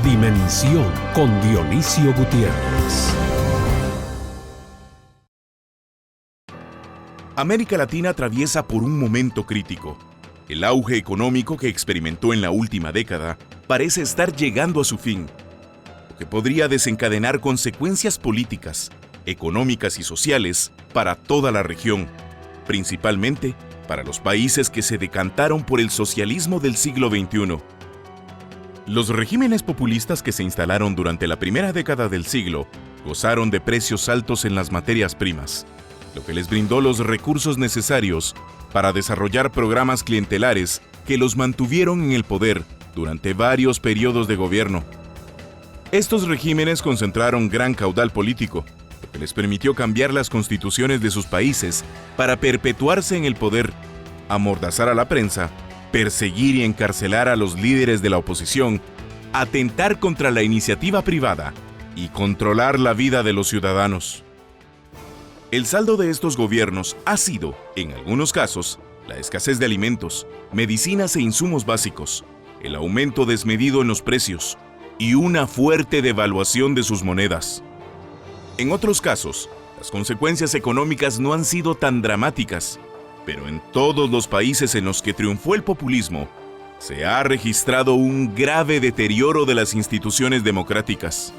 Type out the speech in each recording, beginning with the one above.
Dimensión con Dionisio Gutiérrez. América Latina atraviesa por un momento crítico. El auge económico que experimentó en la última década parece estar llegando a su fin, lo que podría desencadenar consecuencias políticas, económicas y sociales para toda la región, principalmente para los países que se decantaron por el socialismo del siglo XXI. Los regímenes populistas que se instalaron durante la primera década del siglo gozaron de precios altos en las materias primas, lo que les brindó los recursos necesarios para desarrollar programas clientelares que los mantuvieron en el poder durante varios periodos de gobierno. Estos regímenes concentraron gran caudal político, lo que les permitió cambiar las constituciones de sus países para perpetuarse en el poder, amordazar a la prensa, perseguir y encarcelar a los líderes de la oposición, atentar contra la iniciativa privada y controlar la vida de los ciudadanos. El saldo de estos gobiernos ha sido, en algunos casos, la escasez de alimentos, medicinas e insumos básicos, el aumento desmedido en los precios y una fuerte devaluación de sus monedas. En otros casos, las consecuencias económicas no han sido tan dramáticas, pero en todos los países en los que triunfó el populismo, se ha registrado un grave deterioro de las instituciones democráticas.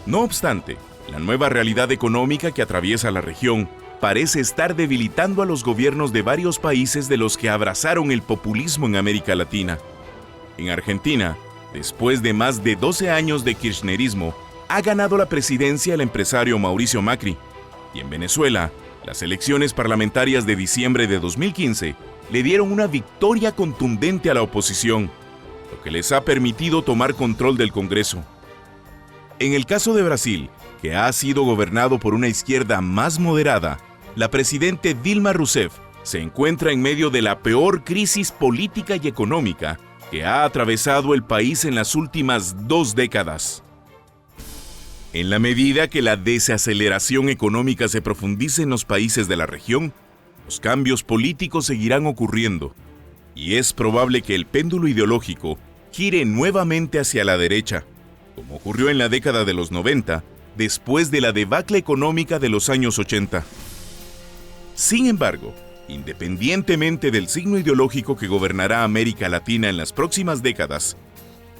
No obstante, la nueva realidad económica que atraviesa la región parece estar debilitando a los gobiernos de varios países de los que abrazaron el populismo en América Latina. En Argentina, después de más de 12 años de kirchnerismo, ha ganado la presidencia el empresario Mauricio Macri, y en Venezuela, las elecciones parlamentarias de diciembre de 2015 le dieron una victoria contundente a la oposición, lo que les ha permitido tomar control del Congreso. En el caso de Brasil, que ha sido gobernado por una izquierda más moderada, la presidente Dilma Rousseff se encuentra en medio de la peor crisis política y económica que ha atravesado el país en las últimas 2 décadas. En la medida que la desaceleración económica se profundice en los países de la región, los cambios políticos seguirán ocurriendo, y es probable que el péndulo ideológico gire nuevamente hacia la derecha, como ocurrió en la década de los 90, después de la debacle económica de los años 80. Sin embargo, independientemente del signo ideológico que gobernará América Latina en las próximas décadas,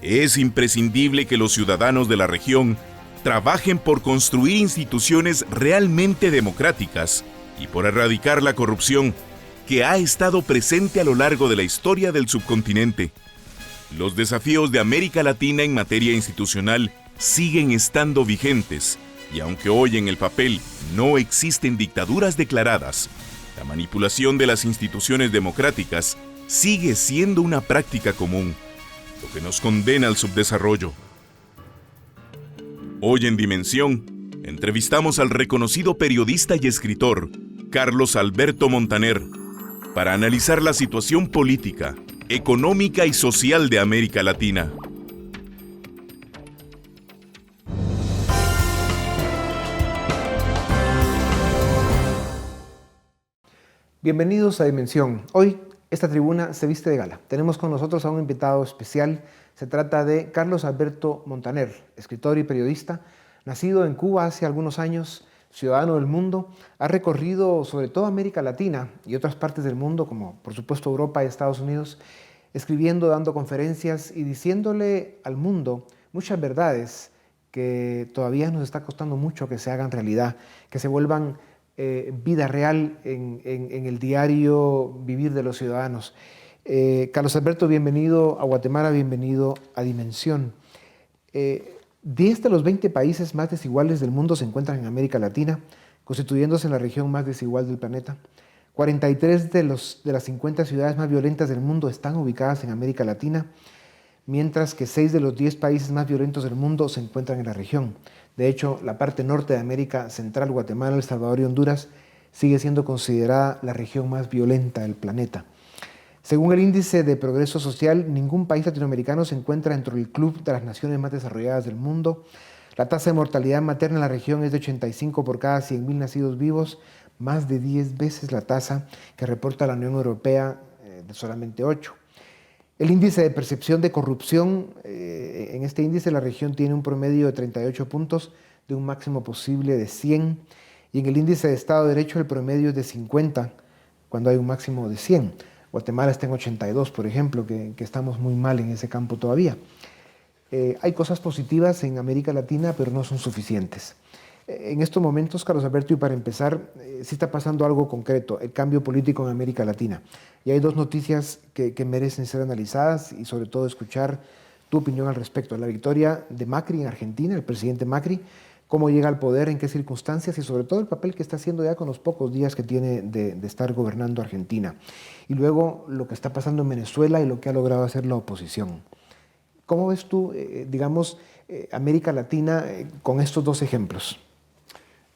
es imprescindible que los ciudadanos de la región trabajen por construir instituciones realmente democráticas y por erradicar la corrupción que ha estado presente a lo largo de la historia del subcontinente. Los desafíos de América Latina en materia institucional siguen estando vigentes, y aunque hoy en el papel no existen dictaduras declaradas, la manipulación de las instituciones democráticas sigue siendo una práctica común, lo que nos condena al subdesarrollo. Hoy en Dimensión, entrevistamos al reconocido periodista y escritor Carlos Alberto Montaner para analizar la situación política, económica y social de América Latina. Bienvenidos a Dimensión. Hoy esta tribuna se viste de gala. Tenemos con nosotros a un invitado especial. Se trata de Carlos Alberto Montaner, escritor y periodista, nacido en Cuba hace algunos años, ciudadano del mundo. Ha recorrido sobre todo América Latina y otras partes del mundo, como por supuesto Europa y Estados Unidos, escribiendo, dando conferencias y diciéndole al mundo muchas verdades que todavía nos está costando mucho que se hagan realidad, que se vuelvan vida real en el diario vivir de los ciudadanos. Carlos Alberto, bienvenido a Guatemala, bienvenido a Dimensión. 10 de los 20 países más desiguales del mundo se encuentran en América Latina, constituyéndose en la región más desigual del planeta. 43 de las 50 ciudades más violentas del mundo están ubicadas en América Latina, mientras que 6 de los 10 países más violentos del mundo se encuentran en la región. De hecho, la parte norte de América Central, Guatemala, El Salvador y Honduras, sigue siendo considerada la región más violenta del planeta. Según el Índice de Progreso Social, ningún país latinoamericano se encuentra dentro del club de las naciones más desarrolladas del mundo. La tasa de mortalidad materna en la región es de 85 por cada 100.000 nacidos vivos, más de 10 veces la tasa que reporta la Unión Europea de solamente 8. El índice de percepción de corrupción En este índice la región tiene un promedio de 38 puntos de un máximo posible de 100, y en el índice de Estado de Derecho el promedio es de 50 cuando hay un máximo de 100. Guatemala está en 82, por ejemplo, que estamos muy mal en ese campo todavía. Hay cosas positivas en América Latina, pero no son suficientes. En estos momentos, Carlos Alberto, y para empezar, sí está pasando algo concreto, el cambio político en América Latina. Y hay dos noticias que merecen ser analizadas y sobre todo escuchar tu opinión al respecto. La victoria de Macri en Argentina, el presidente Macri, cómo llega al poder, en qué circunstancias y sobre todo el papel que está haciendo ya con los pocos días que tiene de estar gobernando Argentina. Y luego lo que está pasando en Venezuela y lo que ha logrado hacer la oposición. ¿Cómo ves tú, América Latina con estos dos ejemplos?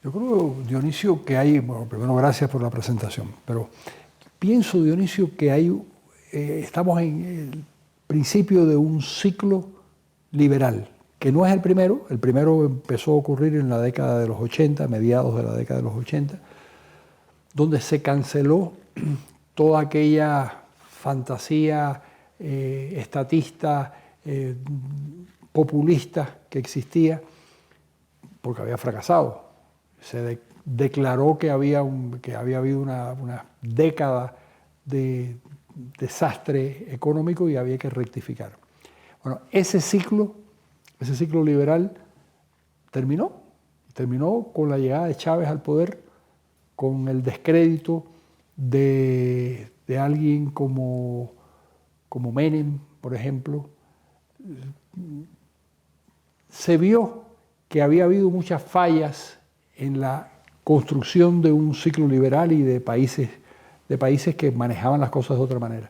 Yo creo, Dionisio, que hay, bueno, primero gracias por la presentación, pero pienso, Dionisio, que estamos en el principio de un ciclo liberal, que no es el primero empezó a ocurrir en la década de los 80, mediados de la década de los 80, donde se canceló toda aquella fantasía estatista, populista que existía, porque había fracasado. Se declaró que había habido una década de desastre económico y había que rectificar. Bueno, ese ciclo liberal terminó con la llegada de Chávez al poder, con el descrédito de alguien como Menem, por ejemplo. Se vio que había habido muchas fallas en la construcción de un ciclo liberal y de países que manejaban las cosas de otra manera.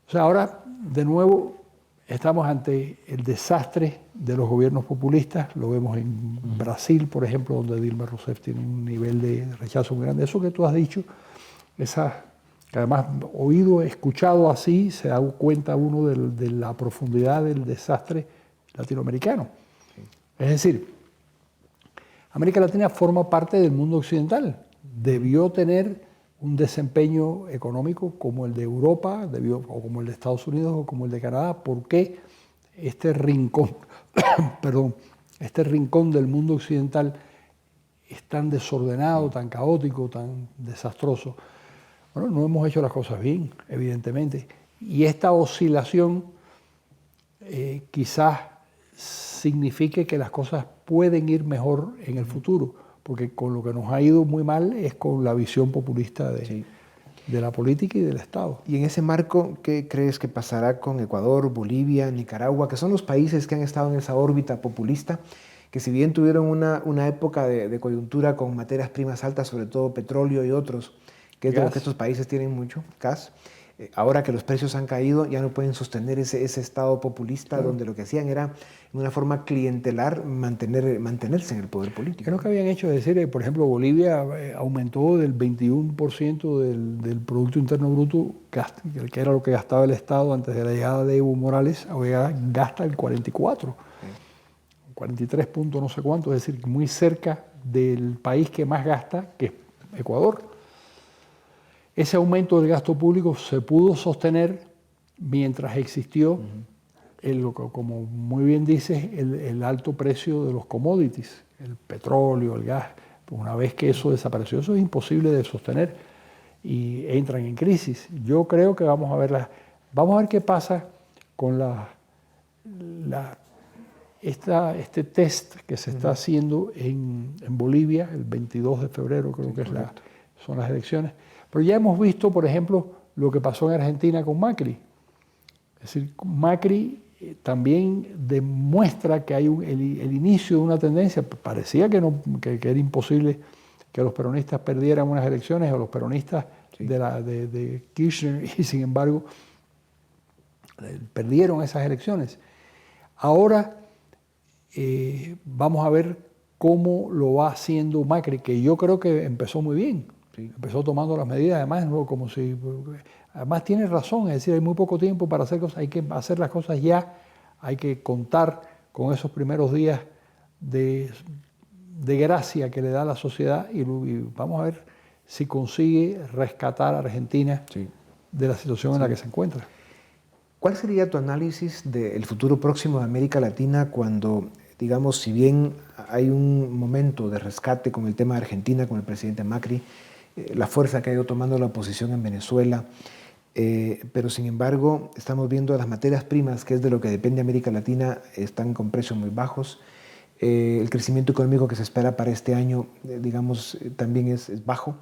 O sea, ahora, de nuevo, estamos ante el desastre de los gobiernos populistas. Lo vemos en Brasil, por ejemplo, donde Dilma Rousseff tiene un nivel de rechazo muy grande. Eso que tú has dicho, que además escuchado así, se da cuenta uno de la profundidad del desastre latinoamericano. Sí. Es decir, América Latina forma parte del mundo occidental. Debió tener un desempeño económico como el de Europa, o como el de Estados Unidos, o como el de Canadá. ¿Por qué este rincón, este rincón del mundo occidental es tan desordenado, tan caótico, tan desastroso? Bueno, no hemos hecho las cosas bien, evidentemente. Y esta oscilación quizás signifique que las cosas pueden ir mejor en el futuro, porque con lo que nos ha ido muy mal es con la visión populista de la política y del Estado. Y en ese marco, ¿qué crees que pasará con Ecuador, Bolivia, Nicaragua, que son los países que han estado en esa órbita populista, que si bien tuvieron una época de coyuntura con materias primas altas, sobre todo petróleo y otros, que es de lo que estos países tienen mucho, gas, ahora que los precios han caído, ya no pueden sostener ese estado populista, donde lo que hacían era, de una forma clientelar, mantenerse en el poder político. Creo que habían hecho, es decir, por ejemplo, Bolivia aumentó del 21% del Producto Interno Bruto, que era lo que gastaba el Estado antes de la llegada de Evo Morales, ahora gasta el 44%. 43 puntos no sé cuánto, es decir, muy cerca del país que más gasta, que es Ecuador. Ese aumento del gasto público se pudo sostener mientras existió, como muy bien dices, el alto precio de los commodities, el petróleo, el gas. Pues una vez que eso desapareció, eso es imposible de sostener y entran en crisis. Yo creo que vamos a ver qué pasa con este test que se está haciendo en Bolivia, el 22 de febrero creo que son las elecciones. Pero ya hemos visto, por ejemplo, lo que pasó en Argentina con Macri. Es decir, Macri también demuestra que hay el inicio de una tendencia. Parecía que era imposible que los peronistas perdieran unas elecciones, o los peronistas de Kirchner, y sin embargo perdieron esas elecciones. Ahora vamos a ver cómo lo va haciendo Macri, que yo creo que empezó muy bien. Empezó tomando las medidas, además tiene razón, es decir, hay muy poco tiempo para hacer cosas, hay que hacer las cosas ya, hay que contar con esos primeros días de gracia que le da la sociedad y vamos a ver si consigue rescatar a Argentina de la situación en la que se encuentra. ¿Cuál sería tu análisis del futuro próximo de América Latina cuando, digamos, si bien hay un momento de rescate con el tema de Argentina, con el presidente Macri, la fuerza que ha ido tomando la oposición en Venezuela, pero sin embargo estamos viendo las materias primas, que es de lo que depende América Latina, están con precios muy bajos. El crecimiento económico que se espera para este año, digamos, también es bajo.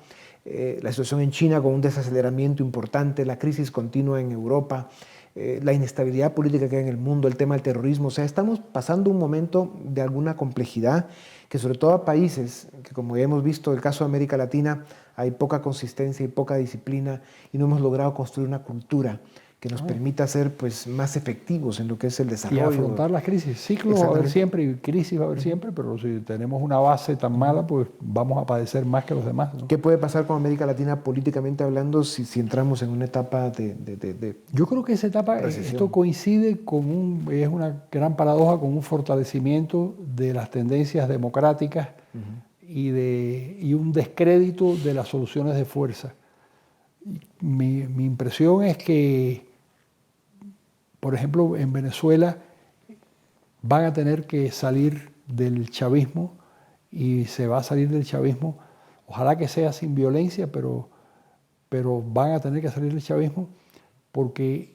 La situación en China con un desaceleramiento importante, la crisis continua en Europa, la inestabilidad política que hay en el mundo, el tema del terrorismo. O sea, estamos pasando un momento de alguna complejidad que sobre todo a países que, como ya hemos visto el caso de América Latina, hay poca consistencia y poca disciplina y no hemos logrado construir una cultura que nos permita ser pues, más efectivos en lo que es el desarrollo. Y afrontar las crisis. Ciclos va a haber siempre y crisis va a haber siempre, pero si tenemos una base tan mala, pues vamos a padecer más que los demás, ¿no? ¿Qué puede pasar con América Latina políticamente hablando si entramos en una etapa de Yo creo que esa etapa, esto coincide con es una gran paradoja con un fortalecimiento de las tendencias democráticas y un descrédito de las soluciones de fuerza. Mi impresión es que, por ejemplo, en Venezuela van a tener que salir del chavismo y se va a salir del chavismo, ojalá que sea sin violencia, pero van a tener que salir del chavismo porque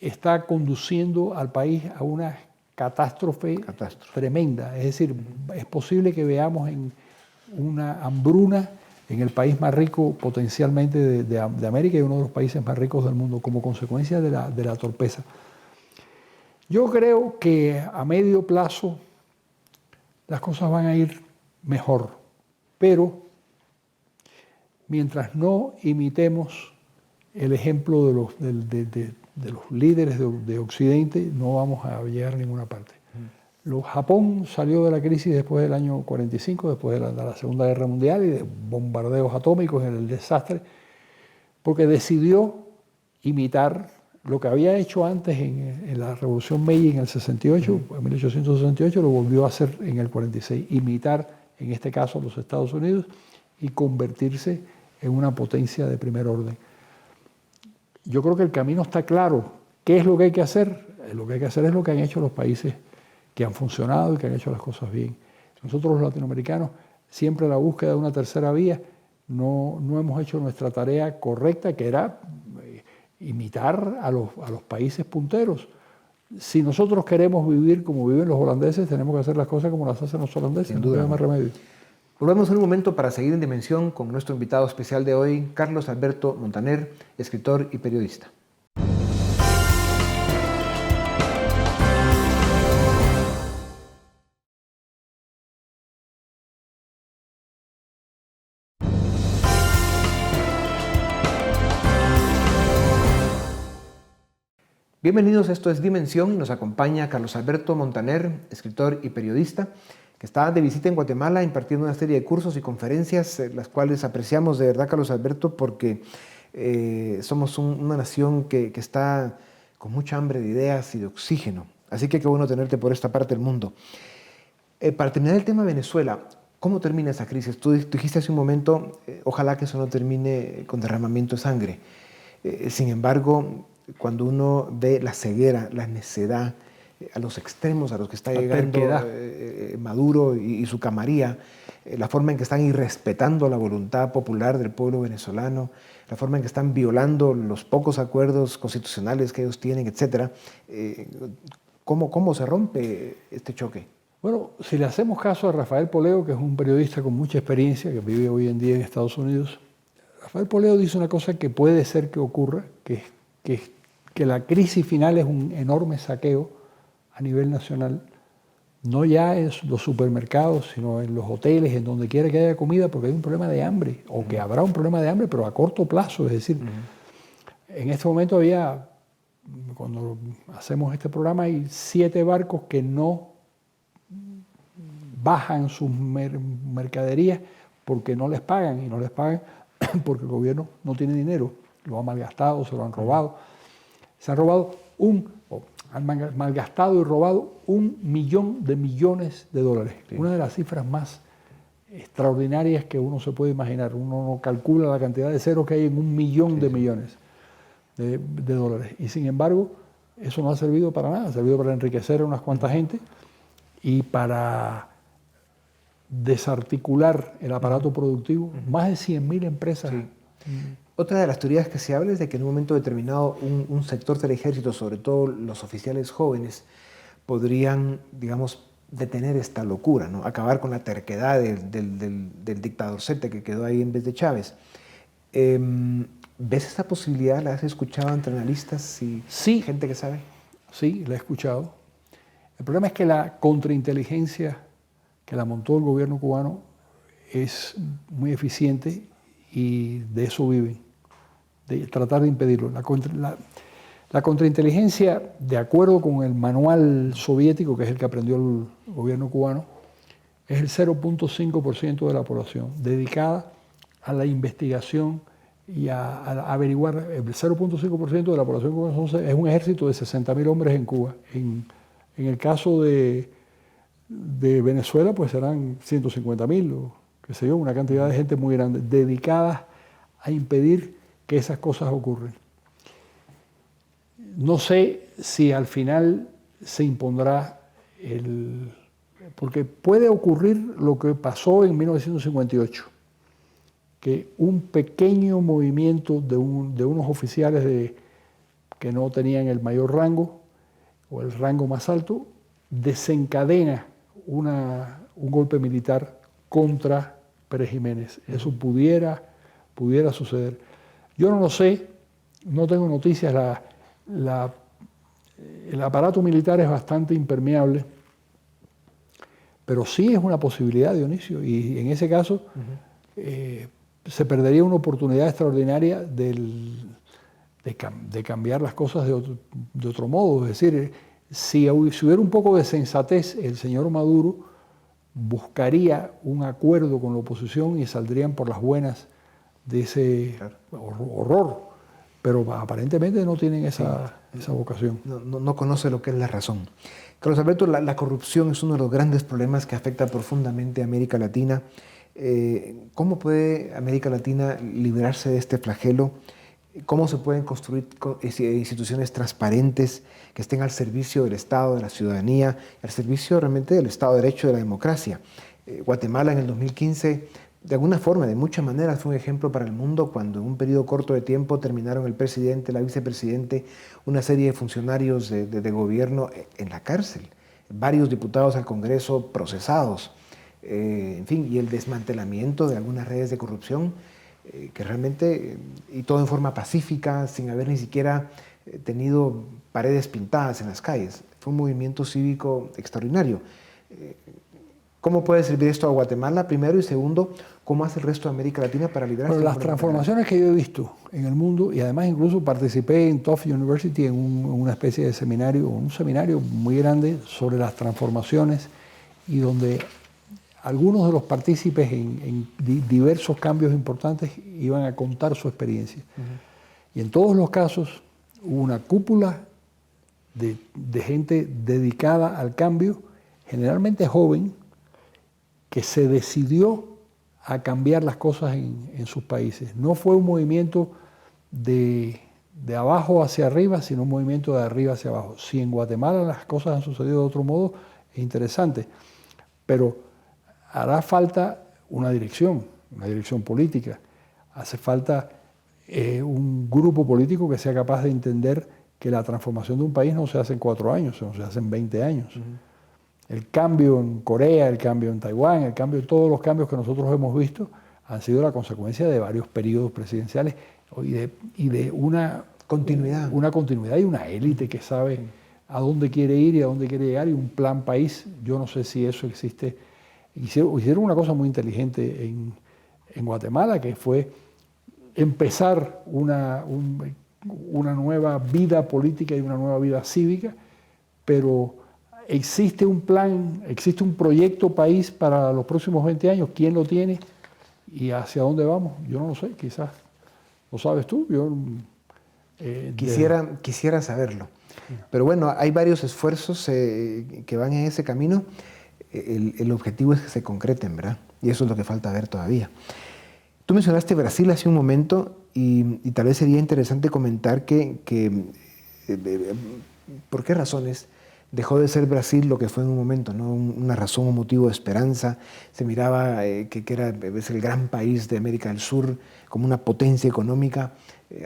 está conduciendo al país a una catástrofe tremenda. Es decir, es posible que veamos en una hambruna en el país más rico potencialmente de América y uno de los países más ricos del mundo como consecuencia de la torpeza. Yo creo que a medio plazo las cosas van a ir mejor, pero mientras no imitemos el ejemplo de los líderes de Occidente, no vamos a llegar a ninguna parte. Japón salió de la crisis después del año 45, después de la Segunda Guerra Mundial y de bombardeos atómicos en el desastre, porque decidió imitar lo que había hecho antes en la Revolución Meiji en el 68, en 1868, lo volvió a hacer en el 46, imitar en este caso a los Estados Unidos y convertirse en una potencia de primer orden. Yo creo que el camino está claro. ¿Qué es lo que hay que hacer? Lo que hay que hacer es lo que han hecho los países que han funcionado y que han hecho las cosas bien. Nosotros los latinoamericanos, siempre en la búsqueda de una tercera vía, no hemos hecho nuestra tarea correcta, que era imitar a los países punteros. Si nosotros queremos vivir como viven los holandeses, tenemos que hacer las cosas como las hacen los holandeses, no queda más remedio. Volvemos en un momento para seguir en Dimensión con nuestro invitado especial de hoy, Carlos Alberto Montaner, escritor y periodista. Bienvenidos, esto es Dimensión y nos acompaña Carlos Alberto Montaner, escritor y periodista, que está de visita en Guatemala impartiendo una serie de cursos y conferencias, las cuales apreciamos de verdad, Carlos Alberto, porque somos una nación que está con mucha hambre de ideas y de oxígeno. Así que qué bueno tenerte por esta parte del mundo. Para terminar el tema de Venezuela, ¿cómo termina esa crisis? Tú dijiste hace un momento, ojalá que eso no termine con derramamiento de sangre. Sin embargo, cuando uno ve la ceguera, la necedad, a los extremos a los que está llegando Maduro y su camarilla, la forma en que están irrespetando la voluntad popular del pueblo venezolano, la forma en que están violando los pocos acuerdos constitucionales que ellos tienen, etc. ¿Cómo se rompe este choque? Bueno, si le hacemos caso a Rafael Poleo, que es un periodista con mucha experiencia, que vive hoy en día en Estados Unidos, Rafael Poleo dice una cosa que puede ser que ocurra, que la crisis final es un enorme saqueo a nivel nacional, no ya en los supermercados, sino en los hoteles, en donde quiera que haya comida, porque hay un problema de hambre, o que habrá un problema de hambre, pero a corto plazo. Es decir, en este momento cuando hacemos este programa, hay 7 barcos que no bajan sus mercaderías porque no les pagan, y no les pagan porque el gobierno no tiene dinero, lo ha malgastado, se lo han robado. Se han robado han malgastado y robado 1 millón de millones de dólares. Sí. Una de las cifras más extraordinarias que uno se puede imaginar. Uno no calcula la cantidad de ceros que hay en 1 millón de millones. de dólares. Y sin embargo, eso no ha servido para nada, ha servido para enriquecer a unas cuantas gente y para desarticular el aparato productivo. Más de 100.000 empresas. Sí. Otra de las teorías que se habla es de que en un momento determinado un sector del ejército, sobre todo los oficiales jóvenes, podrían, digamos, detener esta locura, ¿no? Acabar con la terquedad del dictadorcete que quedó ahí en vez de Chávez. ¿Ves esta posibilidad? ¿La has escuchado entre analistas y Sí. gente que sabe? Sí, la he escuchado. El problema es que la contrainteligencia que la montó el gobierno cubano es muy eficiente y de eso viven, de tratar de impedirlo. La contrainteligencia, de acuerdo con el manual soviético, que es el que aprendió el gobierno cubano, es el 0.5% de la población, dedicada a la investigación y a averiguar. El 0.5% de la población cubana es un ejército de 60.000 hombres en Cuba. En el caso de Venezuela, pues serán 150.000 o qué sé yo, una cantidad de gente muy grande, dedicadas a impedir que esas cosas ocurran. No sé si al final se impondrá porque puede ocurrir lo que pasó en 1958, que un pequeño movimiento de unos oficiales que no tenían el mayor rango o el rango más alto desencadena un golpe militar contra Pérez Jiménez. Eso pudiera suceder. Yo no lo sé, no tengo noticias. El aparato militar es bastante impermeable, pero sí es una posibilidad, Dionisio, y en ese caso se perdería una oportunidad extraordinaria de cambiar las cosas de otro modo. Es decir, si hubiera un poco de sensatez, el señor Maduro buscaría un acuerdo con la oposición y saldrían por las buenas de ese horror, pero aparentemente no tienen esa vocación. No conoce lo que es la razón. Carlos Alberto, la corrupción es uno de los grandes problemas que afecta profundamente a América Latina. ¿Cómo puede América Latina librarse de este flagelo? ¿Cómo se pueden construir instituciones transparentes que estén al servicio del Estado, de la ciudadanía, al servicio realmente del Estado de Derecho, de la democracia? Guatemala en el 2015, de alguna forma, de muchas maneras, fue un ejemplo para el mundo cuando en un periodo corto de tiempo terminaron el presidente, la vicepresidente, una serie de funcionarios de gobierno en la cárcel, varios diputados al Congreso procesados, en fin, y el desmantelamiento de algunas redes de corrupción que realmente, y todo en forma pacífica, sin haber ni siquiera tenido paredes pintadas en las calles. Fue un movimiento cívico extraordinario. ¿Cómo puede servir esto a Guatemala, primero? Y segundo, ¿cómo hace el resto de América Latina para librarse? Bueno, las transformaciones que yo he visto en el mundo, y además incluso participé en Tufts University en una especie de seminario, un seminario muy grande sobre las transformaciones, y donde algunos de los partícipes en diversos cambios importantes iban a contar su experiencia. Y en todos los casos hubo una cúpula de gente dedicada al cambio, generalmente joven, que se decidió a cambiar las cosas en sus países. No fue un movimiento de abajo hacia arriba, sino un movimiento de arriba hacia abajo. Si en Guatemala las cosas han sucedido de otro modo, es interesante, pero hará falta una dirección política. Hace falta un grupo político que sea capaz de entender que la transformación de un país no se hace en 4 años, sino se hace en 20 años. El cambio en Corea, el cambio en Taiwán, todos los cambios que nosotros hemos visto han sido la consecuencia de varios periodos presidenciales y de una continuidad. Una continuidad y una élite que sabe a dónde quiere ir y a dónde quiere llegar, y un plan país. Yo no sé si eso existe. Hicieron una cosa muy inteligente en Guatemala, que fue empezar una nueva vida política y una nueva vida cívica, pero existe un plan, existe un proyecto país para los próximos 20 años. ¿Quién lo tiene y hacia dónde vamos? Yo no lo sé, quizás lo sabes tú. Yo quisiera saberlo. Pero bueno, hay varios esfuerzos que van en ese camino. El objetivo es que se concreten, ¿verdad? Y eso es lo que falta ver todavía. Tú mencionaste Brasil hace un momento y tal vez sería interesante comentar por qué razones dejó de ser Brasil lo que fue en un momento, ¿no? Una razón, un motivo de esperanza. Se miraba que era es el gran país de América del Sur, como una potencia económica.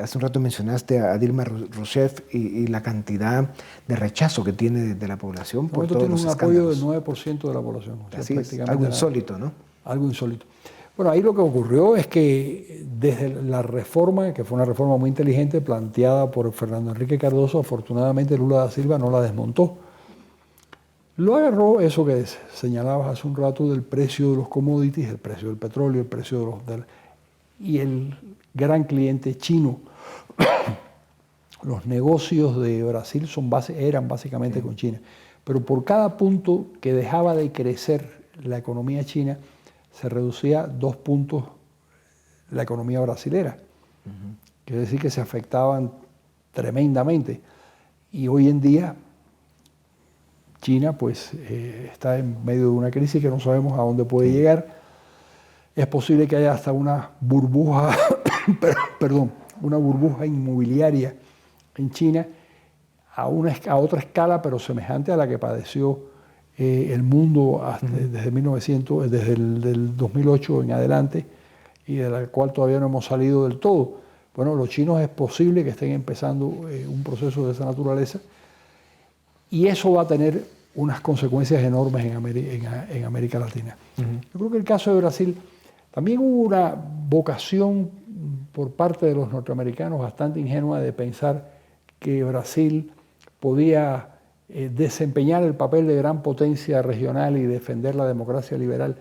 Hace un rato mencionaste a Dilma Rousseff y la cantidad de rechazo que tiene de la población por todos los escándalos. Tiene un apoyo del 9% de la población. Así es, algo insólito, ¿no? Algo insólito. Bueno, ahí lo que ocurrió es que desde la reforma, que fue una reforma muy inteligente planteada por Fernando Henrique Cardoso, afortunadamente Lula da Silva no la desmontó. Lo agarró eso que señalabas hace un rato del precio de los commodities, el precio del petróleo, el precio y el gran cliente chino. Los negocios de Brasil eran básicamente con China, pero por cada punto que dejaba de crecer la economía china, se reducía 2 puntos la economía brasilera. Quiere decir que se afectaban tremendamente. Y hoy en día China pues está en medio de una crisis que no sabemos a dónde puede llegar. Es posible que haya hasta una burbuja, una burbuja inmobiliaria en China a otra escala, pero semejante a la que padeció el mundo desde el 2008 en adelante, y de la cual todavía no hemos salido del todo. Bueno, los chinos es posible que estén empezando un proceso de esa naturaleza, y eso va a tener unas consecuencias enormes en América Latina. Yo creo que el caso de Brasil, también hubo una vocación por parte de los norteamericanos bastante ingenua de pensar que Brasil podía desempeñar el papel de gran potencia regional y defender la democracia liberal.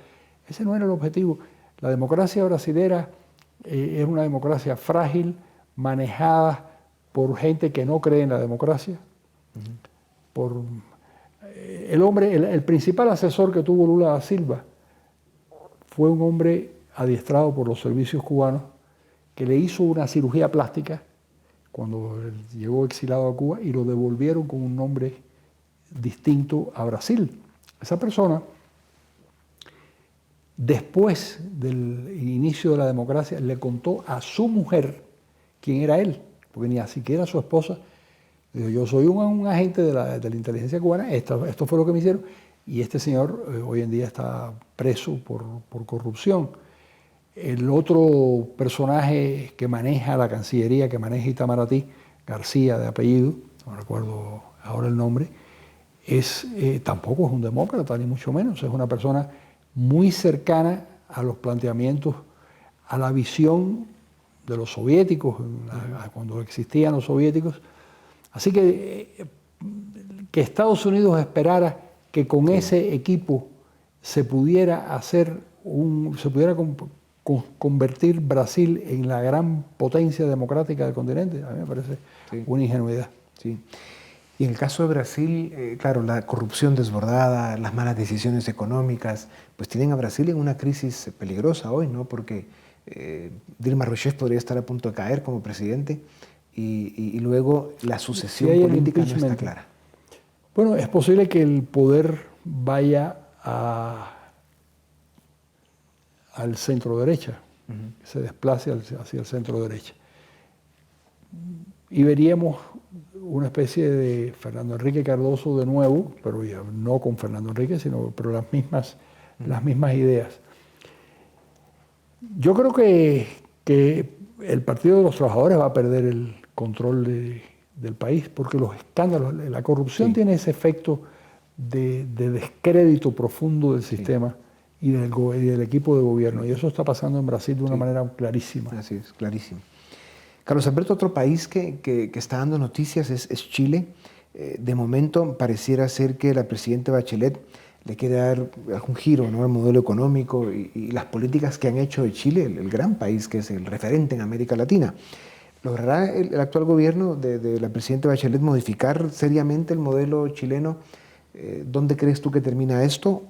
Ese no era el objetivo. La democracia brasilera era una democracia frágil, manejada por gente que no cree en la democracia. El principal asesor que tuvo Lula da Silva fue un hombre adiestrado por los servicios cubanos que le hizo una cirugía plástica cuando llegó exilado a Cuba y lo devolvieron con un nombre distinto a Brasil. Esa persona, después del inicio de la democracia, le contó a su mujer quién era él, porque ni siquiera su esposa. Dijo: yo soy un agente de la inteligencia cubana, esto fue lo que me hicieron, y este señor hoy en día está preso por corrupción. El otro personaje que maneja la Cancillería, que maneja Itamaraty, García de apellido, no recuerdo ahora el nombre, tampoco es un demócrata, ni mucho menos. Es una persona muy cercana a los planteamientos, a la visión de los soviéticos, cuando existían los soviéticos. Así que Estados Unidos esperara que con ese equipo se pudiera convertir Brasil en la gran potencia democrática del continente, a mí me parece una ingenuidad. Sí. Y en el caso de Brasil, claro, la corrupción desbordada, las malas decisiones económicas, pues tienen a Brasil en una crisis peligrosa hoy, ¿no? Porque Dilma Rousseff podría estar a punto de caer como presidente y luego la sucesión política no está clara. Bueno, es posible que el poder vaya al centro derecha, que se desplace hacia el centro derecha. Y veríamos una especie de Fernando Henrique Cardoso de nuevo, pero ya no con Fernando Henrique, pero las mismas ideas. Yo creo que el Partido de los Trabajadores va a perder el control del país, porque los escándalos, la corrupción tiene ese efecto de descrédito profundo del sistema y del equipo de gobierno, y eso está pasando en Brasil de una manera clarísima. Así es, clarísimo. Carlos Alberto, otro país que está dando noticias es Chile. De momento pareciera ser que la presidenta Bachelet le quiere dar algún giro, ¿no?, al modelo económico y las políticas que han hecho de Chile, el gran país que es el referente en América Latina. ¿Logrará el actual gobierno de la presidenta Bachelet modificar seriamente el modelo chileno? ¿Dónde crees tú que termina esto?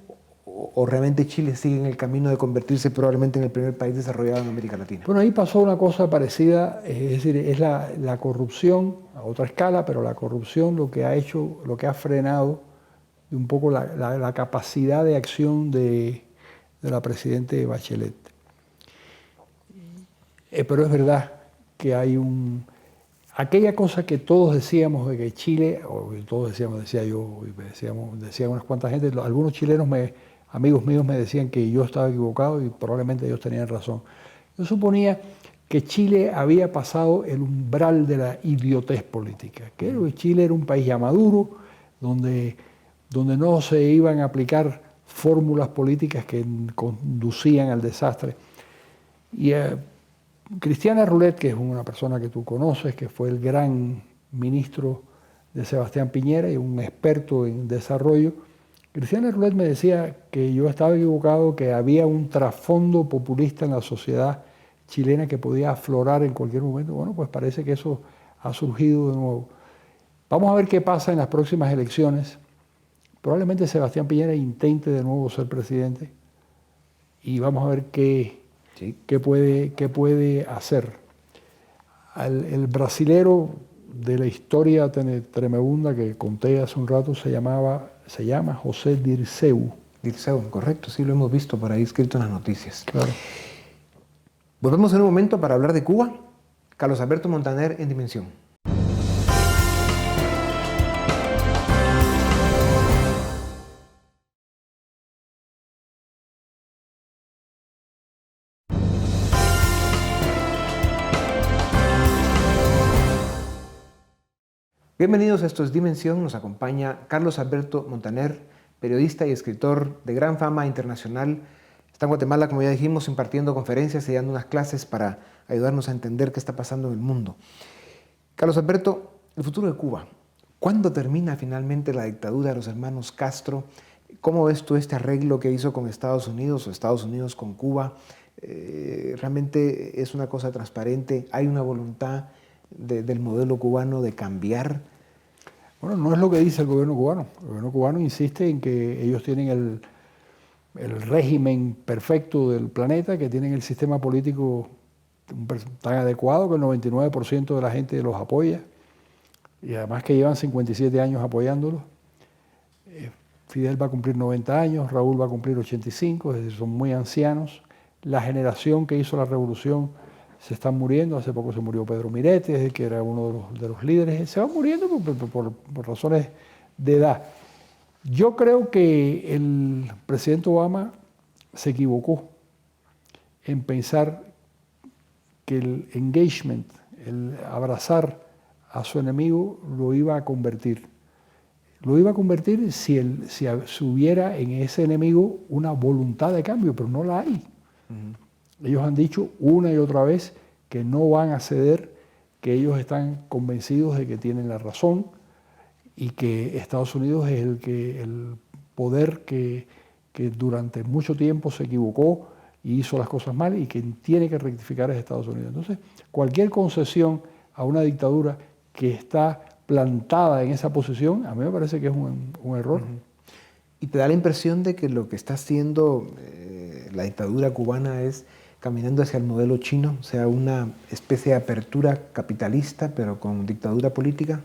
¿O realmente Chile sigue en el camino de convertirse probablemente en el primer país desarrollado en América Latina? Bueno, ahí pasó una cosa parecida, es decir, es la corrupción a otra escala, pero la corrupción lo que ha frenado un poco la capacidad de acción de la presidenta Bachelet. Pero es verdad que hay aquella cosa que todos decíamos de que Chile, o que todos decíamos, decía yo, decía unas cuantas gente, algunos chilenos, amigos míos me decían que yo estaba equivocado y probablemente ellos tenían razón. Yo suponía que Chile había pasado el umbral de la idiotez política, que Chile era un país ya maduro, donde no se iban a aplicar fórmulas políticas que conducían al desastre. Y Cristiana Roulet, que es una persona que tú conoces, que fue el gran ministro de Sebastián Piñera y un experto en desarrollo, Cristiana Roulet me decía que yo estaba equivocado, que había un trasfondo populista en la sociedad chilena que podía aflorar en cualquier momento. Bueno, pues parece que eso ha surgido de nuevo. Vamos a ver qué pasa en las próximas elecciones. Probablemente Sebastián Piñera intente de nuevo ser presidente y vamos a ver qué puede hacer. El brasilero de la historia tremenda que conté hace un rato se llama José Dirceu. Dirceu, correcto, sí lo hemos visto por ahí escrito en las noticias. Claro. Volvemos en un momento para hablar de Cuba. Carlos Alberto Montaner en Dimensión. Bienvenidos, esto es Dimensión. Nos acompaña Carlos Alberto Montaner, periodista y escritor de gran fama internacional. Está en Guatemala, como ya dijimos, impartiendo conferencias y dando unas clases para ayudarnos a entender qué está pasando en el mundo. Carlos Alberto, el futuro de Cuba. ¿Cuándo termina finalmente la dictadura de los hermanos Castro? ¿Cómo ves tú este arreglo que hizo con Estados Unidos o Estados Unidos con Cuba? ¿Realmente es una cosa transparente? ¿Hay una voluntad del modelo cubano de cambiar? Bueno, no es lo que dice el gobierno cubano. El gobierno cubano insiste en que ellos tienen el régimen perfecto del planeta, que tienen el sistema político tan adecuado que el 99% de la gente los apoya, y además que llevan 57 años apoyándolos. Fidel va a cumplir 90 años, Raúl va a cumplir 85, es decir, son muy ancianos. La generación que hizo la revolución se están muriendo. Hace poco se murió Pedro Miretes, que era uno de los líderes. Se van muriendo por razones de edad. Yo creo que el presidente Obama se equivocó en pensar que el engagement, el abrazar a su enemigo, lo iba a convertir. Lo iba a convertir si hubiera en ese enemigo una voluntad de cambio, pero no la hay. Ellos han dicho una y otra vez que no van a ceder, que ellos están convencidos de que tienen la razón y que Estados Unidos es el poder que durante mucho tiempo se equivocó y hizo las cosas mal, y quien tiene que rectificar es Estados Unidos. Entonces, cualquier concesión a una dictadura que está plantada en esa posición, a mí me parece que es un error. ¿Y te da la impresión de que lo que está haciendo la dictadura cubana es caminando hacia el modelo chino, o sea, una especie de apertura capitalista, pero con dictadura política?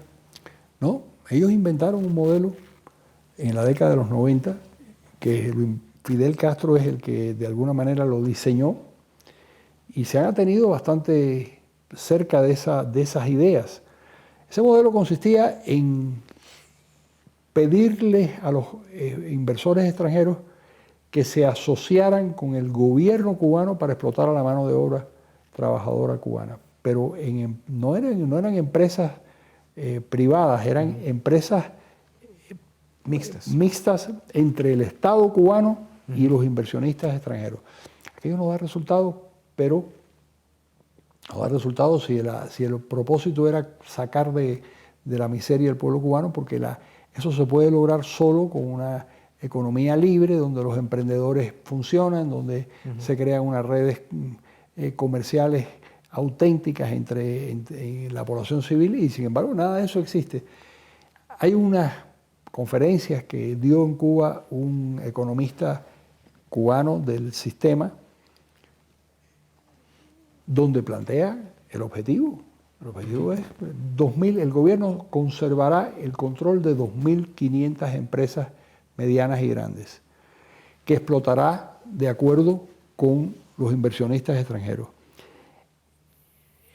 No, ellos inventaron un modelo en la década de los 90, que Fidel Castro es el que de alguna manera lo diseñó, y se han atenido bastante cerca de esas ideas. Ese modelo consistía en pedirles a los inversores extranjeros que se asociaran con el gobierno cubano para explotar a la mano de obra trabajadora cubana. Pero no eran empresas privadas, eran empresas mixtas entre el Estado cubano y los inversionistas extranjeros. Aquello no da resultados, pero no da resultados si el propósito era sacar de la miseria el pueblo cubano, porque eso se puede lograr solo con una economía libre, donde los emprendedores funcionan, donde se crean unas redes comerciales auténticas entre la población civil, y sin embargo nada de eso existe. Hay unas conferencias que dio en Cuba un economista cubano del sistema, donde plantea el objetivo. El objetivo es el gobierno conservará el control de 2.500 empresas medianas y grandes, que explotará de acuerdo con los inversionistas extranjeros.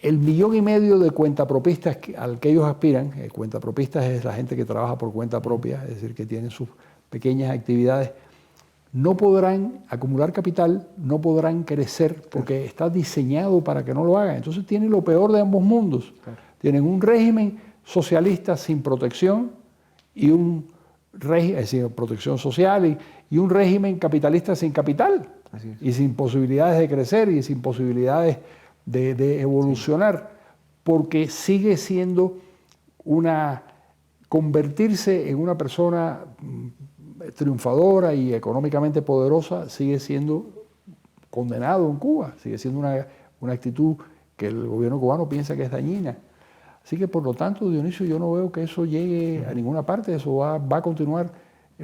el 1,5 millones de cuentapropistas al que ellos aspiran, cuentapropistas es la gente que trabaja por cuenta propia, es decir, que tienen sus pequeñas actividades, no podrán acumular capital, no podrán crecer porque está diseñado para que no lo hagan. Entonces tienen lo peor de ambos mundos. Claro. Tienen un régimen socialista sin protección y un régimen, es decir, protección social y un régimen capitalista sin capital y sin posibilidades de crecer y sin posibilidades de evolucionar, porque sigue siendo convertirse en una persona triunfadora y económicamente poderosa sigue siendo condenado en Cuba, sigue siendo una actitud que el gobierno cubano piensa que es dañina. Así que por lo tanto, Dionisio, yo no veo que eso llegue a ninguna parte, eso va a continuar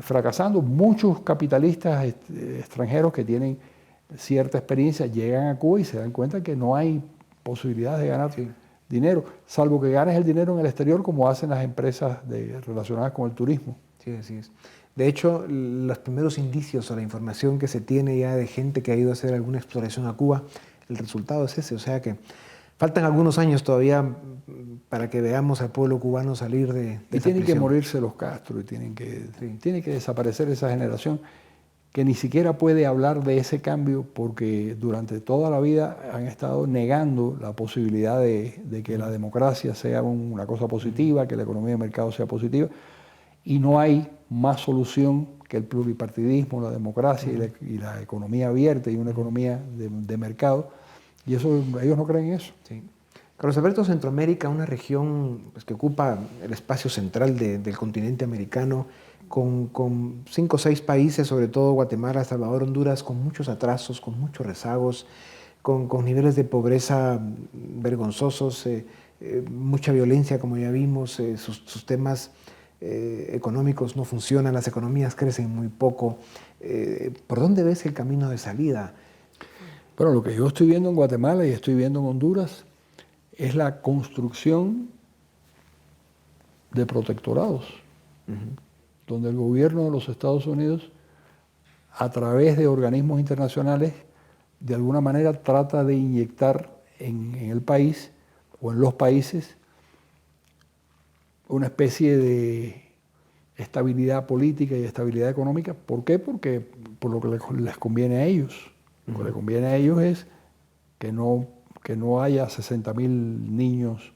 fracasando. Muchos capitalistas extranjeros que tienen cierta experiencia llegan a Cuba y se dan cuenta que no hay posibilidades de ganar dinero, salvo que ganes el dinero en el exterior como hacen las empresas relacionadas con el turismo. Sí, así es. De hecho, los primeros indicios o la información que se tiene ya de gente que ha ido a hacer alguna exploración a Cuba, el resultado es ese, o sea que faltan algunos años todavía para que veamos al pueblo cubano salir de y tienen que morirse los Castro y tiene que desaparecer esa generación que ni siquiera puede hablar de ese cambio porque durante toda la vida han estado negando la posibilidad de que la democracia sea una cosa positiva, que la economía de mercado sea positiva, y no hay más solución que el pluripartidismo, la democracia y la economía abierta y una economía de mercado, y eso ellos no creen en eso. Sí. Carlos Alberto, Centroamérica, una región pues, que ocupa el espacio central del continente americano, con 5 o 6 países, sobre todo Guatemala, Salvador, Honduras, con muchos atrasos, con muchos rezagos, con niveles de pobreza vergonzosos, mucha violencia, como ya vimos, sus temas económicos no funcionan, las economías crecen muy poco. ¿Por dónde ves el camino de salida? Bueno, lo que yo estoy viendo en Guatemala y estoy viendo en Honduras es la construcción de protectorados, donde el gobierno de los Estados Unidos, a través de organismos internacionales, de alguna manera trata de inyectar en el país o en los países una especie de estabilidad política y estabilidad económica. ¿Por qué? Porque por lo que les conviene a ellos. Lo que les conviene a ellos es que no haya 60.000 niños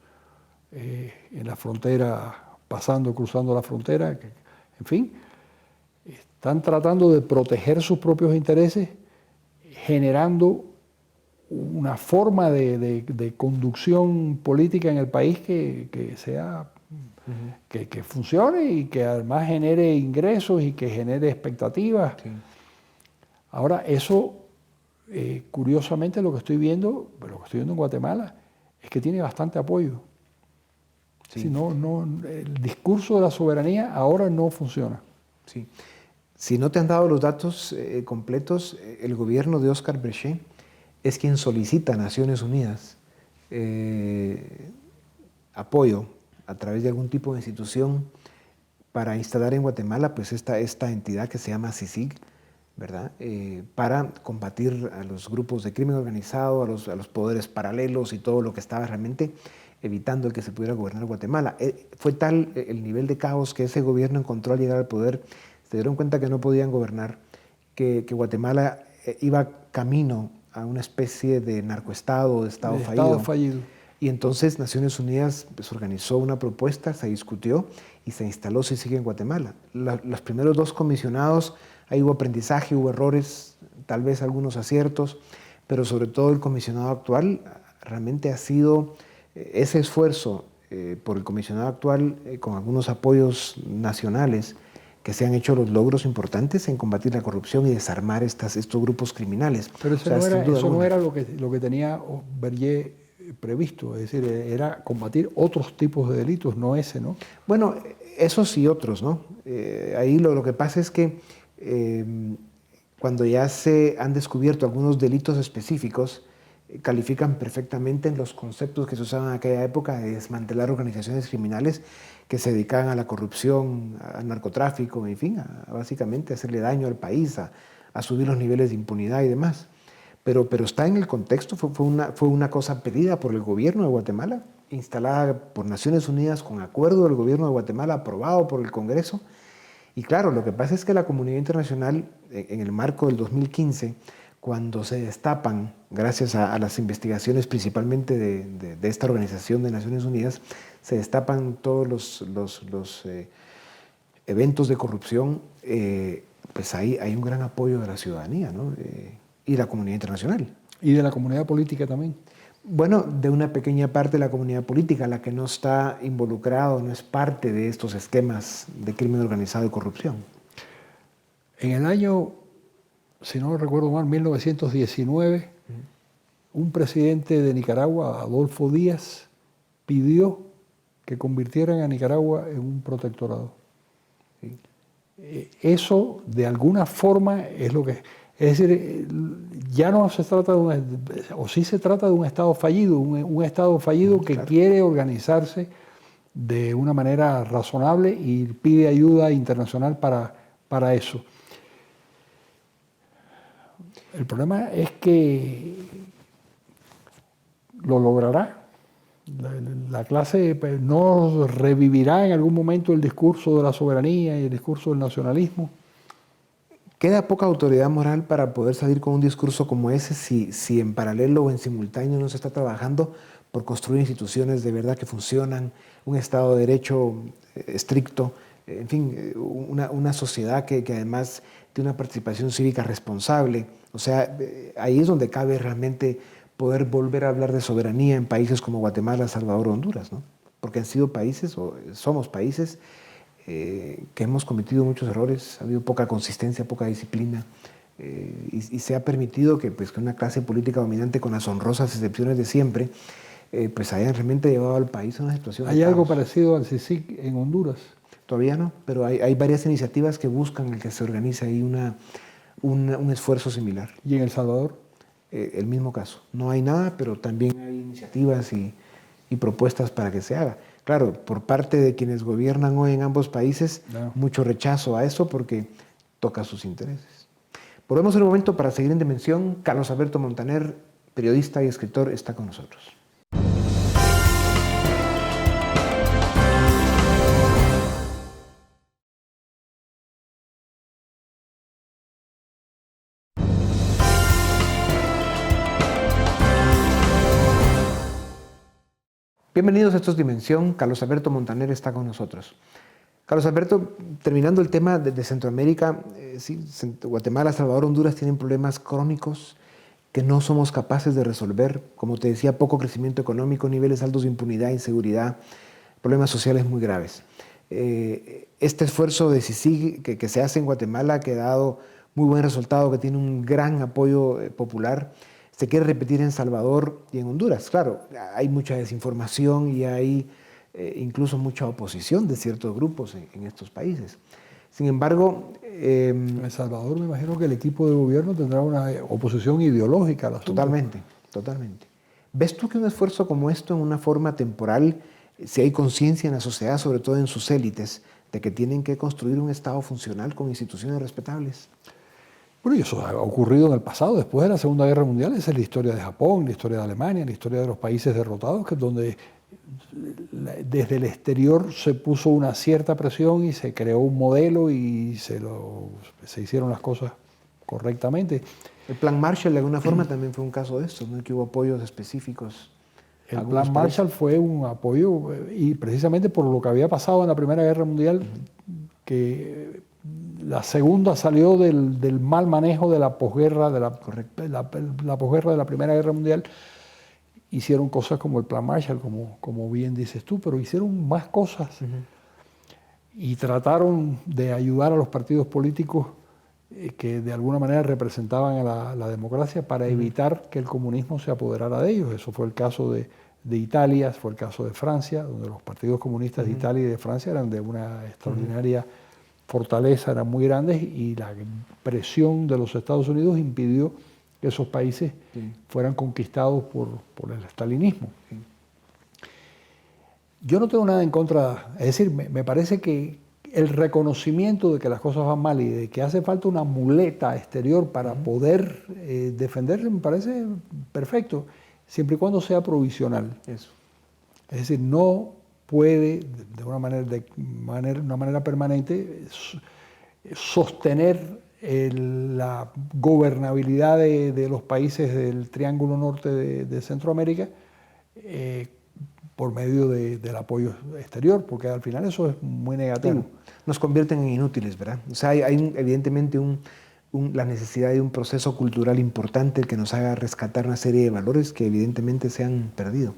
en la frontera, cruzando la frontera. En fin, están tratando de proteger sus propios intereses, generando una forma de conducción política en el país que sea que funcione y que además genere ingresos y que genere expectativas. Sí. Ahora, eso, curiosamente, lo que estoy viendo en Guatemala es que tiene bastante apoyo. Sí. El discurso de la soberanía ahora no funciona. Sí. Si no te han dado los datos completos, el gobierno de Oscar Brechet es quien solicita a Naciones Unidas apoyo a través de algún tipo de institución para instalar en Guatemala pues esta entidad que se llama CICIG, ¿verdad? Para combatir a los grupos de crimen organizado, a los poderes paralelos y todo lo que estaba realmente evitando el que se pudiera gobernar Guatemala. Fue tal el nivel de caos que ese gobierno encontró al llegar al poder, se dieron cuenta que no podían gobernar, que Guatemala iba camino a una especie de narcoestado, de estado fallido. Y entonces Naciones Unidas pues, organizó una propuesta, se discutió y se instaló CICIG en Guatemala. Los primeros 2 comisionados, ahí hubo aprendizaje, hubo errores, tal vez algunos aciertos, pero sobre todo el comisionado actual realmente ha sido ese esfuerzo por el comisionado actual con algunos apoyos nacionales que se han hecho los logros importantes en combatir la corrupción y desarmar estos grupos criminales. Pero eso no era lo que tenía Berger previsto, es decir, era combatir otros tipos de delitos, no ese, ¿no? Bueno, esos y otros, ¿no? Ahí lo que pasa es que cuando ya se han descubierto algunos delitos específicos, califican perfectamente en los conceptos que se usaban en aquella época de desmantelar organizaciones criminales que se dedicaban a la corrupción, al narcotráfico, en fin, básicamente a hacerle daño al país, a subir los niveles de impunidad y demás. pero está en el contexto, fue una cosa pedida por el gobierno de Guatemala, instalada por Naciones Unidas con acuerdo del gobierno de Guatemala, aprobado por el Congreso. Y claro, lo que pasa es que la comunidad internacional, en el marco del 2015, cuando se destapan, gracias a las investigaciones principalmente de esta organización de Naciones Unidas, se destapan todos los eventos de corrupción, pues hay un gran apoyo de la ciudadanía, ¿no? Y la comunidad internacional. Y de la comunidad política también. Bueno, de una pequeña parte de la comunidad política, la que no está involucrada, no es parte de estos esquemas de crimen organizado y corrupción. En el año, si no recuerdo mal, 1919, un presidente de Nicaragua, Adolfo Díaz, pidió que convirtieran a Nicaragua en un protectorado. ¿Sí? Eso, de alguna forma, es lo que... Es decir, ya no se trata o sí se trata de un Estado fallido, un Estado fallido que quiere organizarse de una manera razonable y pide ayuda internacional para eso. El problema es que lo logrará. La clase no revivirá en algún momento el discurso de la soberanía y el discurso del nacionalismo. Queda poca autoridad moral para poder salir con un discurso como ese si en paralelo o en simultáneo no se está trabajando por construir instituciones de verdad que funcionan, un Estado de Derecho estricto, en fin, una sociedad que además tiene una participación cívica responsable. O sea, ahí es donde cabe realmente poder volver a hablar de soberanía en países como Guatemala, Salvador o Honduras, ¿no? Porque han sido países, o somos países, que hemos cometido muchos errores, ha habido poca consistencia, poca disciplina, y se ha permitido que una clase política dominante, con las honrosas excepciones de siempre, pues hayan realmente llevado al país a una situación de ¿Hay algo caos. parecido al CICIG en Honduras? Todavía no, pero hay varias iniciativas que buscan el que se organice ahí un esfuerzo similar. ¿Y en El Salvador? El mismo caso. No hay nada, pero también hay iniciativas y propuestas para que se haga. Claro, por parte de quienes gobiernan hoy en ambos países, mucho rechazo a eso porque toca sus intereses. Volvemos en un momento para seguir en Dimensión. Carlos Alberto Montaner, periodista y escritor, está con nosotros. Bienvenidos a Esto es Dimensión. Carlos Alberto Montaner está con nosotros. Carlos Alberto, terminando el tema de Centroamérica, sí, Guatemala, Salvador, Honduras tienen problemas crónicos que no somos capaces de resolver. Como te decía, poco crecimiento económico, niveles altos de impunidad, inseguridad, problemas sociales muy graves. Este esfuerzo de CICIG que se hace en Guatemala, que ha dado muy buen resultado, que tiene un gran apoyo popular, se quiere repetir en Salvador y en Honduras. Claro, hay mucha desinformación y hay incluso mucha oposición de ciertos grupos en estos países. Sin embargo... en El Salvador me imagino que el equipo de gobierno tendrá una oposición ideológica al asunto. Totalmente, totalmente. ¿Ves tú que un esfuerzo como esto, en una forma temporal, si hay conciencia en la sociedad, sobre todo en sus élites, de que tienen que construir un Estado funcional con instituciones respetables? Bueno, y eso ha ocurrido en el pasado, después de la Segunda Guerra Mundial. Esa es la historia de Japón, la historia de Alemania, la historia de los países derrotados, que es donde desde el exterior se puso una cierta presión y se creó un modelo y se hicieron las cosas correctamente. El Plan Marshall, de alguna forma, también fue un caso de esto, ¿no? Que hubo apoyos específicos. El Plan Marshall fue un apoyo, y precisamente por lo que había pasado en la Primera Guerra Mundial, que la segunda salió del mal manejo de la posguerra, la posguerra de la Primera Guerra Mundial. Hicieron cosas como el Plan Marshall, como bien dices tú, pero hicieron más cosas. Y trataron de ayudar a los partidos políticos que de alguna manera representaban a la democracia para evitar que el comunismo se apoderara de ellos. Eso fue el caso de Italia, fue el caso de Francia, donde los partidos comunistas de Italia y de Francia eran de una extraordinaria fortaleza, eran muy grandes, y la presión de los Estados Unidos impidió que esos países fueran conquistados por el estalinismo. Yo no tengo nada en contra, es decir, me parece que el reconocimiento de que las cosas van mal y de que hace falta una muleta exterior para poder defenderse me parece perfecto, siempre y cuando sea provisional. Eso. Es decir, no puede de una manera permanente sostener la gobernabilidad de los países del Triángulo Norte de Centroamérica por medio del apoyo exterior, porque al final eso es muy negativo. Claro. Nos convierten en inútiles, ¿verdad? O sea, hay evidentemente la necesidad de un proceso cultural importante que nos haga rescatar una serie de valores que evidentemente se han perdido.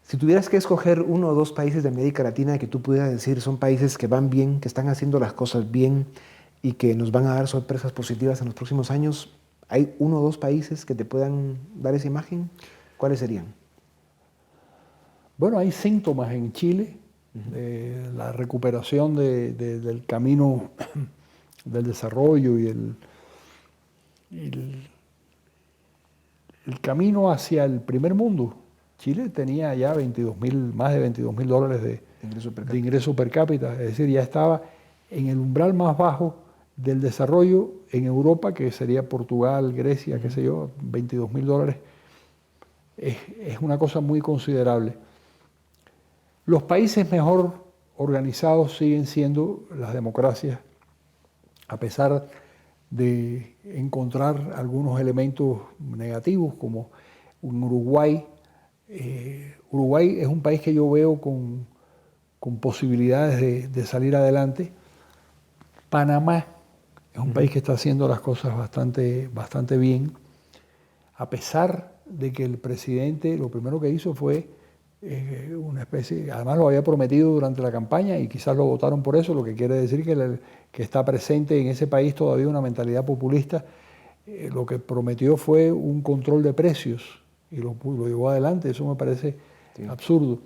Si tuvieras que escoger uno o dos países de América Latina que tú pudieras decir son países que van bien, que están haciendo las cosas bien y que nos van a dar sorpresas positivas en los próximos años, ¿hay uno o dos países que te puedan dar esa imagen? ¿Cuáles serían? Bueno, hay síntomas en Chile de la recuperación del camino del desarrollo y el camino hacia el primer mundo. Chile tenía ya más de 22.000 dólares de ingreso per cápita, es decir, ya estaba en el umbral más bajo del desarrollo en Europa, que sería Portugal, Grecia, qué sé yo, 22.000 dólares. Es una cosa muy considerable. Los países mejor organizados siguen siendo las democracias, a pesar de encontrar algunos elementos negativos, como en Uruguay. Uruguay es un país que yo veo con posibilidades de salir adelante. Panamá es un país que está haciendo las cosas bastante bien, a pesar de que el presidente lo primero que hizo fue una especie, además lo había prometido durante la campaña y quizás lo votaron por eso, lo que quiere decir que está presente en ese país todavía una mentalidad populista. Lo que prometió fue un control de precios y lo llevó adelante, eso me parece absurdo.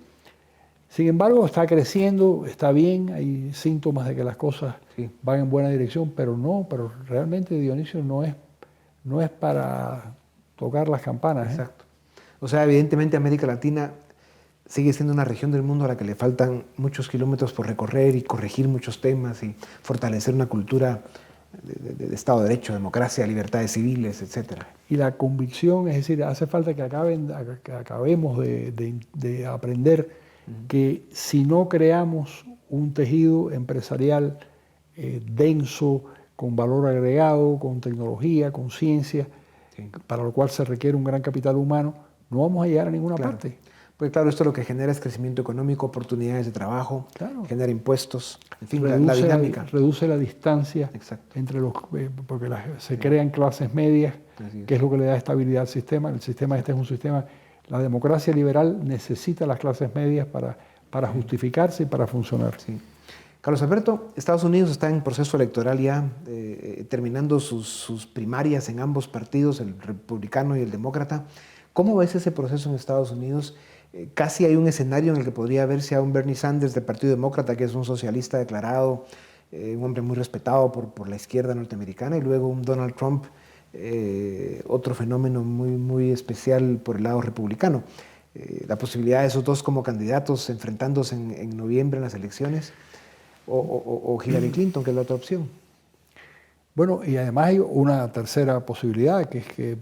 Sin embargo, está creciendo, está bien, hay síntomas de que las cosas van en buena dirección, pero realmente, Dionisio, no es para tocar las campanas. Exacto. O sea, evidentemente América Latina sigue siendo una región del mundo a la que le faltan muchos kilómetros por recorrer y corregir muchos temas y fortalecer una cultura de Estado de Derecho, democracia, libertades civiles, etc. Y la convicción, es decir, hace falta que acabemos de aprender que si no creamos un tejido empresarial denso, con valor agregado, con tecnología, con ciencia, para lo cual se requiere un gran capital humano, no vamos a llegar a ninguna parte. Pues claro, esto lo que genera es crecimiento económico, oportunidades de trabajo, genera impuestos, en fin, la dinámica. Reduce la distancia entre porque se crean clases medias, que es lo que le da estabilidad al sistema. El sistema este es un sistema, la democracia liberal necesita las clases medias para justificarse y para funcionar. Sí. Carlos Alberto, Estados Unidos está en proceso electoral ya, terminando sus primarias en ambos partidos, el republicano y el demócrata. ¿Cómo ves ese proceso en Estados Unidos? Casi hay un escenario en el que podría verse a un Bernie Sanders del Partido Demócrata, que es un socialista declarado, un hombre muy respetado por la izquierda norteamericana, y luego un Donald Trump, otro fenómeno muy especial por el lado republicano. La posibilidad de esos dos como candidatos enfrentándose en noviembre en las elecciones, o Hillary Clinton, que es la otra opción. Bueno, y además hay una tercera posibilidad, que es que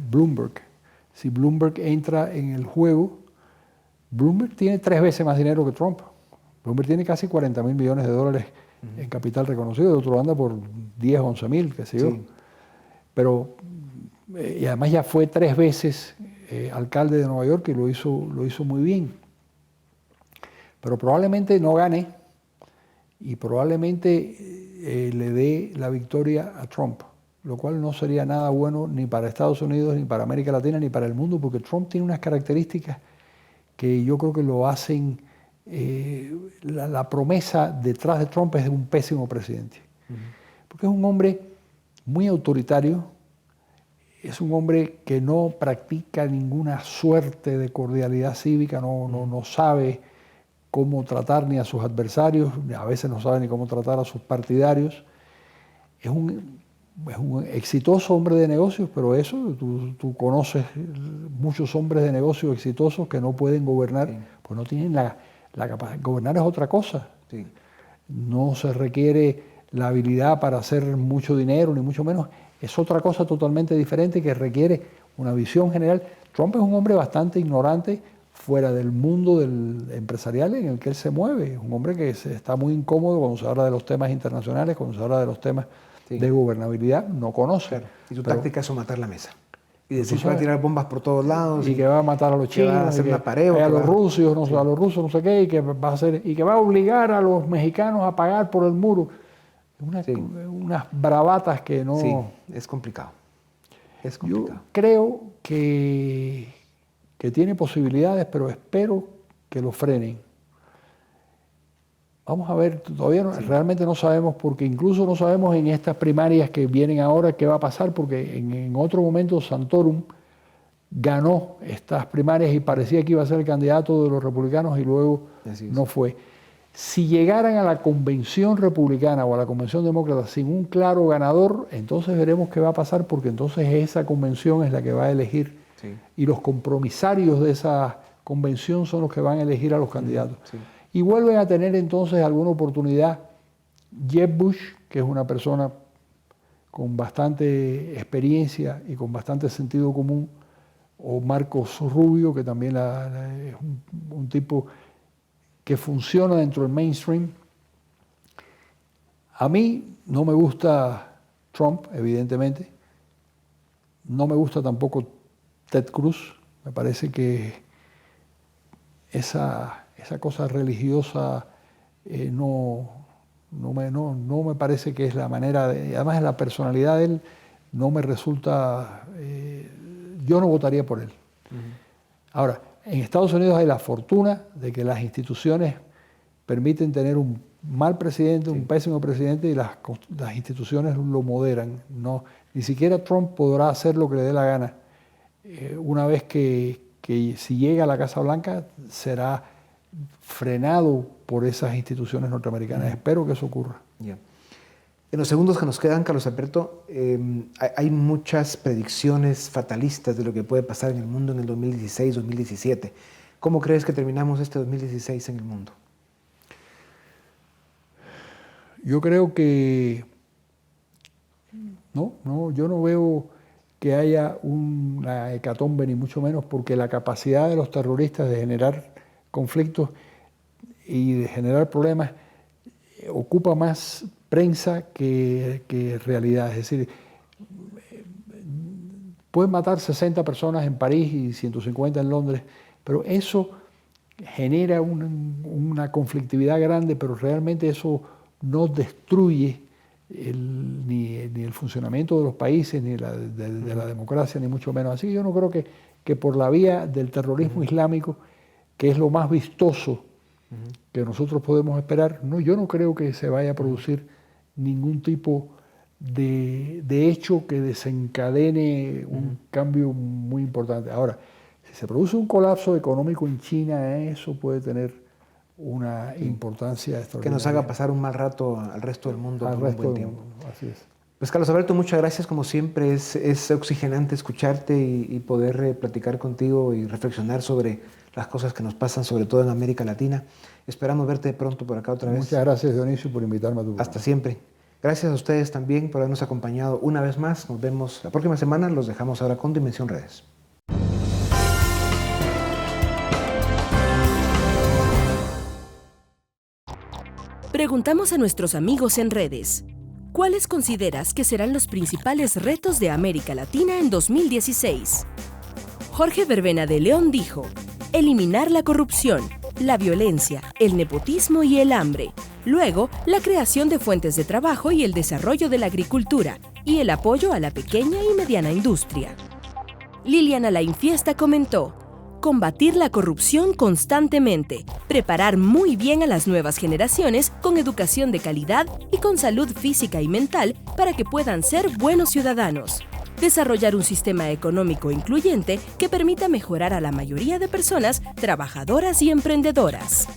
Bloomberg. Si Bloomberg entra en el juego, Bloomberg tiene 3 veces más dinero que Trump. Bloomberg tiene casi 40.000 millones de dólares en capital reconocido, el otro anda por 10, 11.000, qué sé yo. Pero, y además ya fue 3 veces alcalde de Nueva York y lo hizo muy bien. Pero probablemente no gane y probablemente le dé la victoria a Trump, lo cual no sería nada bueno ni para Estados Unidos, ni para América Latina, ni para el mundo, porque Trump tiene unas características que yo creo que lo hacen, la promesa detrás de Trump es de un pésimo presidente. Porque es un hombre muy autoritario, es un hombre que no practica ninguna suerte de cordialidad cívica, no sabe cómo tratar ni a sus adversarios, a veces no sabe ni cómo tratar a sus partidarios. Es un exitoso hombre de negocios, pero eso, tú conoces muchos hombres de negocios exitosos que no pueden gobernar, pues no tienen la capacidad. Gobernar es otra cosa. no se requiere la habilidad para hacer mucho dinero, ni mucho menos. Es otra cosa totalmente diferente que requiere una visión general. Trump es un hombre bastante ignorante fuera del mundo empresarial en el que él se mueve. Es un hombre que está muy incómodo cuando se habla de los temas internacionales, cuando se habla de los temas de gobernabilidad, no conoce. Claro. Y su táctica es somatar la mesa. Y decir que va a tirar bombas por todos lados. Y que va a matar a los chinos, va a hacer un apareo, a los rusos, a los rusos, no sé qué, y que va a hacer, y que va a obligar a los mexicanos a pagar por el muro. Unas bravatas que no... Sí, es complicado. Es complicado. Yo creo que tiene posibilidades, pero espero que lo frenen. Vamos a ver, todavía realmente no sabemos, porque incluso no sabemos en estas primarias que vienen ahora qué va a pasar, porque en otro momento Santorum ganó estas primarias y parecía que iba a ser el candidato de los republicanos y luego no fue. Si llegaran a la convención republicana o a la convención demócrata sin un claro ganador, entonces veremos qué va a pasar, porque entonces esa convención es la que va a elegir y los compromisarios de esa convención son los que van a elegir a los candidatos. Y vuelven a tener entonces alguna oportunidad Jeb Bush, que es una persona con bastante experiencia y con bastante sentido común, o Marcos Rubio, que también es un tipo que funciona dentro del mainstream. A mí no me gusta Trump, evidentemente. No me gusta tampoco Ted Cruz. Me parece que esa cosa religiosa no me parece que es la manera de... Además, la personalidad de él no me resulta... yo no votaría por él. Ahora, en Estados Unidos hay la fortuna de que las instituciones permiten tener un mal presidente, un pésimo presidente, y las instituciones lo moderan. Ni siquiera Trump podrá hacer lo que le dé la gana. Una vez que si llega a la Casa Blanca, será frenado por esas instituciones norteamericanas. Espero que eso ocurra. En los segundos que nos quedan, Carlos Alberto, hay muchas predicciones fatalistas de lo que puede pasar en el mundo en el 2016-2017. ¿Cómo crees que terminamos este 2016 en el mundo? Yo creo que yo no veo que haya una hecatombe, ni mucho menos, porque la capacidad de los terroristas de generar conflictos y de generar problemas ocupa más prensa que realidad. Es decir, pueden matar 60 personas en París y 150 en Londres, pero eso genera una conflictividad grande, pero realmente eso no destruye ni el funcionamiento de los países, ni de la democracia, ni mucho menos. Así que yo no creo que por la vía del terrorismo islámico, que es lo más vistoso que nosotros podemos esperar, yo no creo que se vaya a producir ningún tipo de hecho que desencadene un cambio muy importante. Ahora, si se produce un colapso económico en China, eso puede tener una importancia extraordinaria. Que nos haga pasar un mal rato al resto del mundo por un buen tiempo. Así es. Pues Carlos Alberto, muchas gracias. Como siempre, es oxigenante escucharte y poder platicar contigo y reflexionar sobre las cosas que nos pasan, sobre todo en América Latina. Esperamos verte pronto por acá otra vez. Muchas gracias, Dionisio, por invitarme a tu programa. Hasta siempre. Gracias a ustedes también por habernos acompañado una vez más. Nos vemos la próxima semana. Los dejamos ahora con Dimensión Redes. Preguntamos a nuestros amigos en redes, ¿cuáles consideras que serán los principales retos de América Latina en 2016? Jorge Verbena de León dijo, eliminar la corrupción, la violencia, el nepotismo y el hambre. Luego, la creación de fuentes de trabajo y el desarrollo de la agricultura y el apoyo a la pequeña y mediana industria. Liliana Lainfiesta comentó, combatir la corrupción constantemente, preparar muy bien a las nuevas generaciones con educación de calidad y con salud física y mental para que puedan ser buenos ciudadanos. Desarrollar un sistema económico incluyente que permita mejorar a la mayoría de personas trabajadoras y emprendedoras.